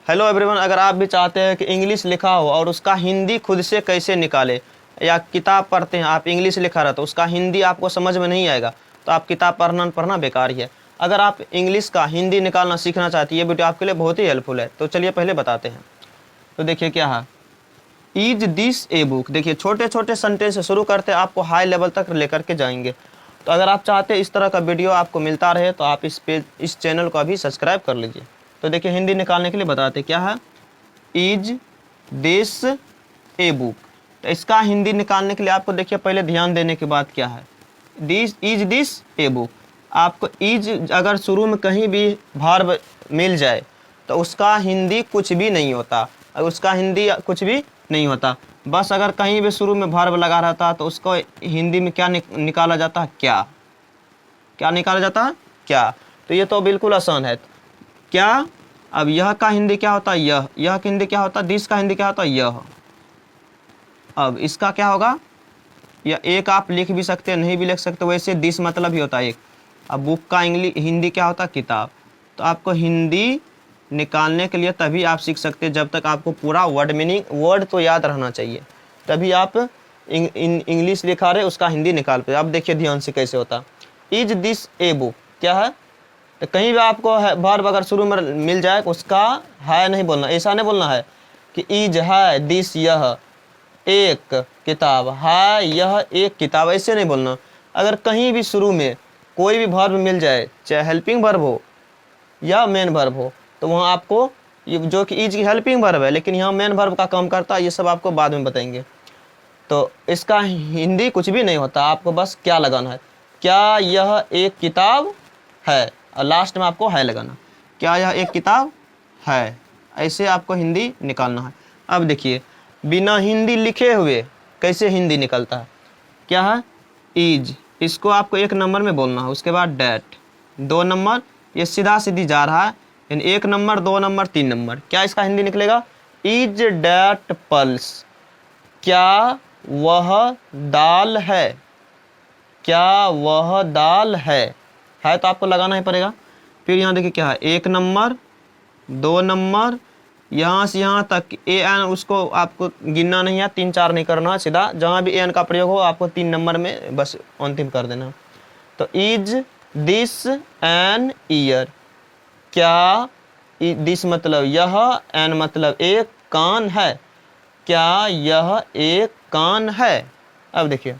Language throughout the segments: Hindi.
हेलो एवरीवन, अगर आप भी चाहते हैं कि इंग्लिश लिखा हो और उसका हिंदी खुद से कैसे निकाले, या किताब पढ़ते हैं आप इंग्लिश लिखा रहा तो उसका हिंदी आपको समझ में नहीं आएगा तो आप किताब पढ़ना बेकार ही है। अगर आप इंग्लिश का हिंदी निकालना सीखना चाहते हैं, ये वीडियो आपके लिए बहुत ही हेल्पफुल है। तो चलिए पहले बताते हैं। तो देखिए क्या है, इज दिस ए बुक। देखिए छोटे छोटे सेंटेंस से शुरू करते आपको हाई लेवल तक लेकर के जाएंगे। तो अगर आप चाहते हैं इस तरह का वीडियो आपको मिलता रहे तो आप इस चैनल को अभी सब्सक्राइब कर लीजिए। तो देखिए हिंदी निकालने के लिए बताते क्या है, इज दिस ए बुक। तो इसका हिंदी निकालने के लिए आपको देखिए पहले ध्यान देने की बात क्या है, इज दिस ए बुक। आपको इज अगर शुरू में कहीं भी वर्ब मिल जाए तो उसका हिंदी कुछ भी नहीं होता, उसका हिंदी कुछ भी नहीं होता। बस अगर कहीं भी शुरू में वर्ब लगा रहता तो उसको हिंदी में क्या निकाला जाता है, क्या निकाला जाता है, क्या। तो ये तो बिल्कुल आसान है, क्या। अब यह का हिंदी क्या होता है, यह का हिंदी क्या होता है, दिस का हिंदी क्या होता है, यह। अब इसका क्या होगा, या एक आप लिख भी सकते हैं, नहीं भी लिख सकते, वैसे दिस मतलब ही होता है एक। अब बुक का हिंदी क्या होता है, किताब। तो आपको हिंदी निकालने के लिए तभी आप सीख सकते हैं जब तक आपको पूरा वर्ड मीनिंग वर्ड तो याद रहना चाहिए, तभी आप इंग्लिश लिखा रहे उसका हिंदी निकाल पे। अब देखिए ध्यान से कैसे होता, इज दिस ए बुक क्या है। तो कहीं भी आपको वर्ब अगर शुरू में मिल जाए उसका है नहीं बोलना, ऐसा नहीं बोलना है कि इज है, दिस यह एक किताब है, यह एक किताब, ऐसे नहीं बोलना। अगर कहीं भी शुरू में कोई भी वर्ब मिल जाए, चाहे हेल्पिंग वर्ब हो या मेन वर्ब हो, तो वहाँ आपको ये जो कि इज की हेल्पिंग वर्ब है लेकिन यहाँ मेन वर्ब का काम करता है, ये सब आपको बाद में बताएंगे। तो इसका हिंदी कुछ भी नहीं होता, आपको बस क्या लगाना है, क्या यह एक किताब है, और लास्ट में आपको है लगाना, क्या यह एक किताब है। ऐसे आपको हिंदी निकालना है। अब देखिए बिना हिंदी लिखे हुए कैसे हिंदी निकलता है, क्या है, इज, इसको आपको 1 नंबर में बोलना है, उसके बाद डैट 2 नंबर, ये सीधा सीधी जा रहा है, 1 नंबर 2 नंबर 3 नंबर। क्या इसका हिंदी निकलेगा, इज डैट पल्स, क्या वह दाल है, क्या वह दाल है तो आपको लगाना ही पड़ेगा। फिर यहाँ देखिए क्या है, 1 नंबर 2 नंबर, यहाँ से यहाँ तक ए एन, उसको आपको गिनना नहीं है, 3 4 नहीं करना, सीधा जहाँ भी एन का प्रयोग हो आपको 3 नंबर में बस अंतिम कर देना। तो इज दिस एन ईयर, क्या दिस मतलब यह, एन मतलब एक, कान है, क्या यह एक कान है। अब देखिए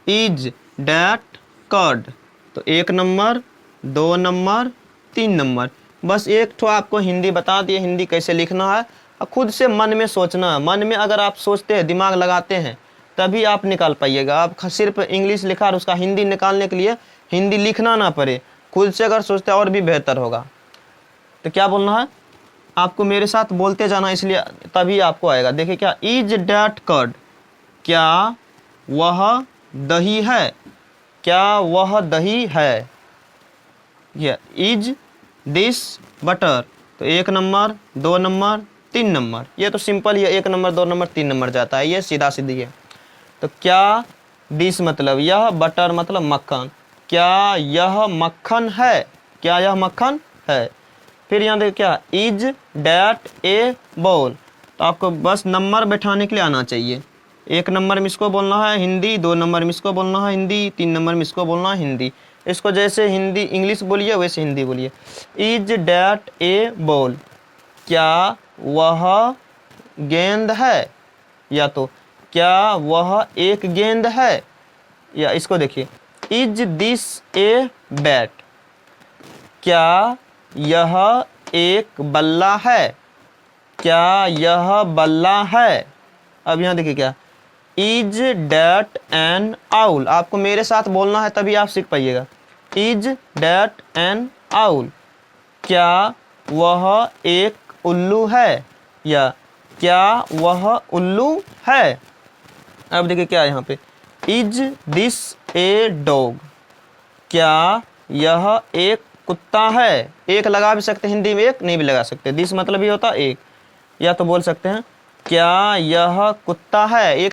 इज डैट कर्ड, तो 1 नंबर 2 नंबर 3 नंबर, बस एक ठो आपको हिंदी बता दिए, हिंदी कैसे लिखना है और खुद से मन में सोचना है। मन में अगर आप सोचते हैं, दिमाग लगाते हैं, तभी आप निकाल पाइएगा। आप सिर्फ इंग्लिश लिखा और उसका हिंदी निकालने के लिए हिंदी लिखना ना पड़े, खुद से अगर सोचते हैं और भी बेहतर होगा। तो क्या बोलना है, आपको मेरे साथ बोलते जाना, इसलिए तभी आपको आएगा। देखिए क्या, इज डैट कर्ड, क्या वह दही है, क्या वह दही है। ये इज दिस बटर, तो 1 नंबर 2 नंबर 3 नंबर, ये तो सिंपल ही है, 1 नंबर 2 नंबर 3 नंबर जाता है, ये सीधा सीधी है। तो क्या दिस मतलब यह, बटर मतलब मक्खन, क्या यह मक्खन है, क्या यह मक्खन है। फिर यहाँ देखिए क्या, इज डैट ए बॉल, तो आपको बस नंबर बैठाने के लिए आना चाहिए। 1 नंबर में इसको बोलना है हिंदी, 2 नंबर में इसको बोलना है हिंदी, 3 नंबर में इसको बोलना है हिंदी। इसको जैसे हिंदी इंग्लिश बोलिए वैसे हिंदी बोलिए। इज डैट ए बॉल, क्या वह गेंद है, या तो क्या वह एक गेंद है, या इसको देखिए इज दिस ए बैट, क्या यह एक बल्ला है, क्या यह बल्ला है। अब यहाँ देखिए क्या, इज डैट एन आउल, आपको मेरे साथ बोलना है तभी आप सीख पाइएगा। इज डैट एन आउल, क्या वह एक उल्लू है, या क्या वह उल्लू है। अब देखिए क्या यहाँ पे, इज दिस ए डॉग, क्या यह एक कुत्ता है। एक लगा भी सकते हैं हिंदी में, एक नहीं भी लगा सकते, दिस मतलब ही होता एक। या तो बोल सकते हैं क्या यह कुत्ता है, एक